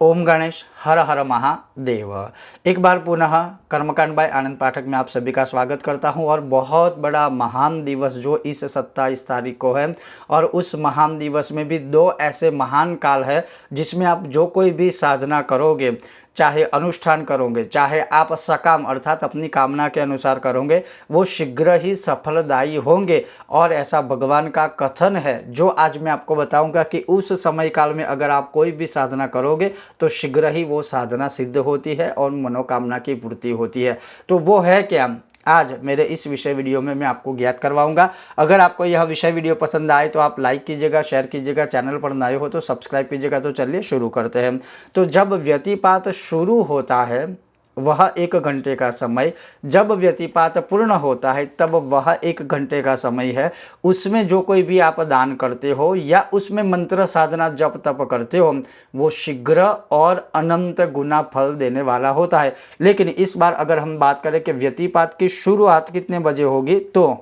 ओम गणेश हर हर महादेव। एक बार पुनः कर्मकांड बाय आनंद पाठक में आप सभी का स्वागत करता हूं। और बहुत बड़ा महान दिवस जो इस 27 तारीख को है, और उस महान दिवस में भी दो ऐसे महान काल है जिसमें आप जो कोई भी साधना करोगे, चाहे अनुष्ठान करोगे, चाहे आप सकाम अर्थात अपनी कामना के अनुसार करोगे, वो शीघ्र ही सफलदायी होंगे। और ऐसा भगवान का कथन है जो आज मैं आपको बताऊंगा कि उस समय काल में अगर आप कोई भी साधना करोगे तो शीघ्र ही वो साधना सिद्ध होती है और मनोकामना की पूर्ति होती है। तो वो है क्या, आज मेरे इस विषय वीडियो में मैं आपको ज्ञात करवाऊंगा। अगर आपको यह विषय वीडियो पसंद आए तो आप लाइक कीजिएगा, शेयर कीजिएगा, चैनल पर नए हो तो सब्सक्राइब कीजिएगा। तो चलिए शुरू करते हैं। तो जब व्यतिपात शुरू होता है वह 1 घंटे का समय, जब व्यतिपात पूर्ण होता है तब वह 1 घंटे का समय है। उसमें जो कोई भी आप दान करते हो या उसमें मंत्र साधना जप तप करते हो वो शीघ्र और अनंत गुना फल देने वाला होता है। लेकिन इस बार अगर हम बात करें कि व्यतिपात की शुरुआत कितने बजे होगी, तो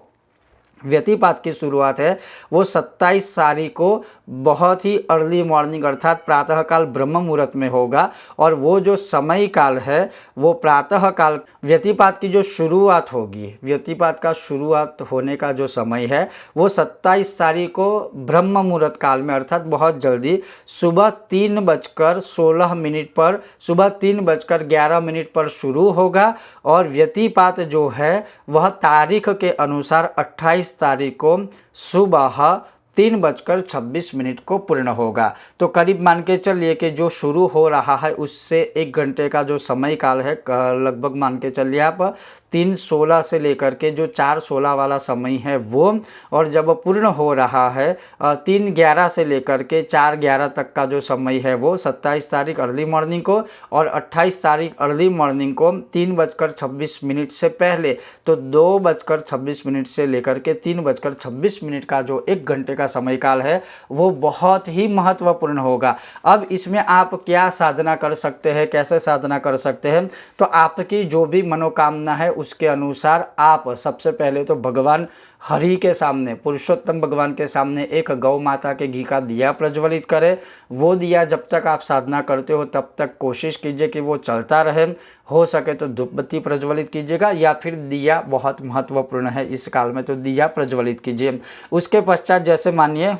व्यतिपात की शुरुआत है वो 27 तारीख को बहुत ही अर्ली मॉर्निंग अर्थात प्रातःकाल ब्रह्म मुहूर्त में होगा। और वो जो समय काल है वो प्रातःकाल, व्यतिपात की जो शुरुआत होगी, व्यतिपात का शुरुआत होने का जो समय है वो 27 तारीख को ब्रह्म मुहूर्त काल में अर्थात बहुत जल्दी सुबह 3:16 पर, सुबह 3:11 पर शुरू होगा। और व्यतिपात जो है वह तारीख के अनुसार 28 तारीख को सुबह 3:26 को पूर्ण होगा। तो करीब मान के चलिए कि जो शुरू हो रहा है उससे 1 घंटे का जो समय काल है, लगभग मान के चलिए आप 3:16 से लेकर के जो 4:16 वाला समय है वो, और जब पूर्ण हो रहा है 3:11 से लेकर के 4:11 तक का जो समय है वो 27 तारीख अर्ली मॉर्निंग को, और 28 तारीख अर्ली मॉर्निंग को 3:26 से पहले, तो 2:26 से लेकर के 3:26 का जो 1 घंटे का समय काल है वो बहुत ही महत्वपूर्ण होगा। अब इसमें आप क्या साधना कर सकते हैं, कैसे साधना कर सकते हैं, तो आपकी जो भी मनोकामना है उसके अनुसार आप सबसे पहले तो भगवान हरि के सामने, पुरुषोत्तम भगवान के सामने एक गौ माता के घी का दिया प्रज्वलित करें। वो दिया जब तक आप साधना करते हो तब तक कोशिश कीजिए कि वो चलता रहे। हो सके तो धूप बत्ती प्रज्वलित कीजिएगा या फिर दिया, बहुत महत्वपूर्ण है इस काल में, तो दिया प्रज्वलित कीजिए। उसके पश्चात जैसे मानिए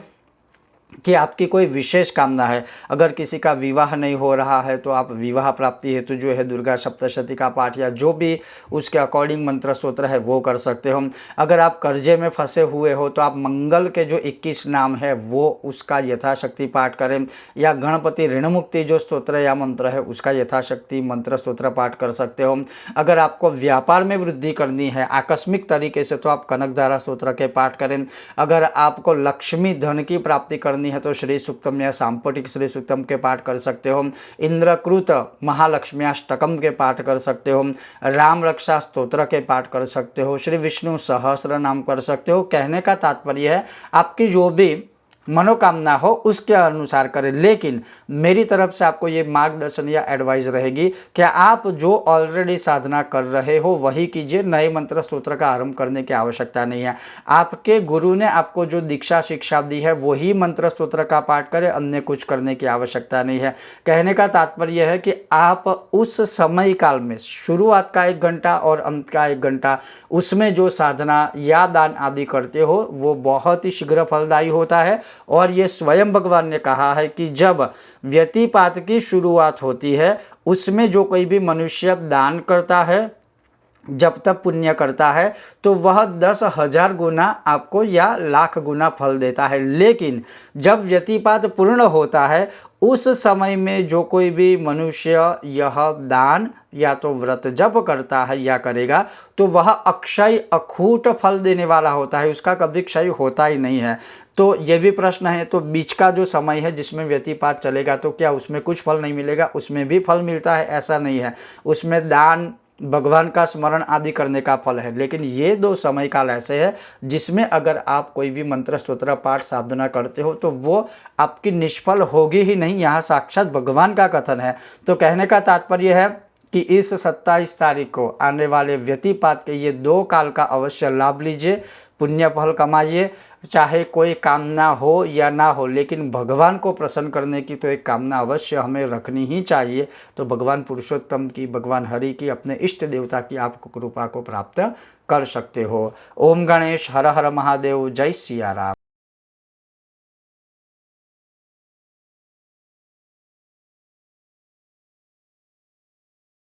कि आपकी कोई विशेष कामना है, अगर किसी का विवाह नहीं हो रहा है तो आप विवाह प्राप्ति हेतु जो है दुर्गा सप्तशती का पाठ या जो भी उसके अकॉर्डिंग मंत्र स्तोत्र है वो कर सकते हो। अगर आप कर्जे में फंसे हुए हो तो आप मंगल के जो 21 नाम है वो उसका यथाशक्ति पाठ करें, या गणपति ऋण मुक्ति जो स्तोत्र या मंत्र है उसका यथाशक्ति मंत्र स्तोत्र पाठ कर सकते हो। अगर आपको व्यापार में वृद्धि करनी है आकस्मिक तरीके से तो आप कनकधारा स्तोत्र के पाठ करें। अगर आपको लक्ष्मी धन की प्राप्ति करनी है तो श्री सूक्तम या सांपटिक श्री सूक्तम के पाठ कर सकते हो। इंद्रकृत महालक्ष्म्याष्टकम के पाठ कर सकते हो। राम रक्षा स्तोत्र के पाठ कर सकते हो। श्री विष्णु सहस्त्र नाम कर सकते हो। कहने का तात्पर्य है आपकी जो भी मनोकामना हो उसके अनुसार करें। लेकिन मेरी तरफ से आपको ये मार्गदर्शन या एडवाइस रहेगी कि आप जो ऑलरेडी साधना कर रहे हो वही कीजिए, नए मंत्र स्तोत्र का आरंभ करने की आवश्यकता नहीं है। आपके गुरु ने आपको जो दीक्षा शिक्षा दी है वही मंत्र स्तोत्र का पाठ करें, अन्य कुछ करने की आवश्यकता नहीं है। कहने का तात्पर्य है कि आप उस समय काल में शुरुआत का 1 घंटा और अंत का 1 घंटा उसमें जो साधना या दान आदि करते हो वो बहुत ही शीघ्र फलदायी होता है। और ये स्वयं भगवान ने कहा है कि जब व्यतिपात की शुरुआत होती है उसमें जो कोई भी मनुष्य दान करता है, जब तक पुण्य करता है तो वह 10,000 गुना आपको या लाख गुना फल देता है। लेकिन जब व्यतिपात पूर्ण होता है उस समय में जो कोई भी मनुष्य यह दान या तो व्रत जप करता है या करेगा तो वह अक्षय अखूट फल देने वाला होता है, उसका कभी क्षय होता ही नहीं है। तो ये भी प्रश्न है, तो बीच का जो समय है जिसमें व्यतिपात चलेगा तो क्या उसमें कुछ फल नहीं मिलेगा? उसमें भी फल मिलता है, ऐसा नहीं है। उसमें दान, भगवान का स्मरण आदि करने का फल है। लेकिन ये 2 समय काल ऐसे है जिसमें अगर आप कोई भी मंत्र स्तोत्र पाठ साधना करते हो तो वो आपकी निष्फल होगी ही नहीं, यहाँ साक्षात भगवान का कथन है। तो कहने का तात्पर्य है कि इस 27 तारीख को आने वाले व्यतिपात के ये 2 काल का अवश्य लाभ लीजिए। पुण्य फल कमाइए, चाहे कोई कामना हो या ना हो, लेकिन भगवान को प्रसन्न करने की तो एक कामना अवश्य हमें रखनी ही चाहिए। तो भगवान पुरुषोत्तम की, भगवान हरि की, अपने इष्ट देवता की आप कृपा को प्राप्त कर सकते हो। ओम गणेश हर हर महादेव, जय सिया राम।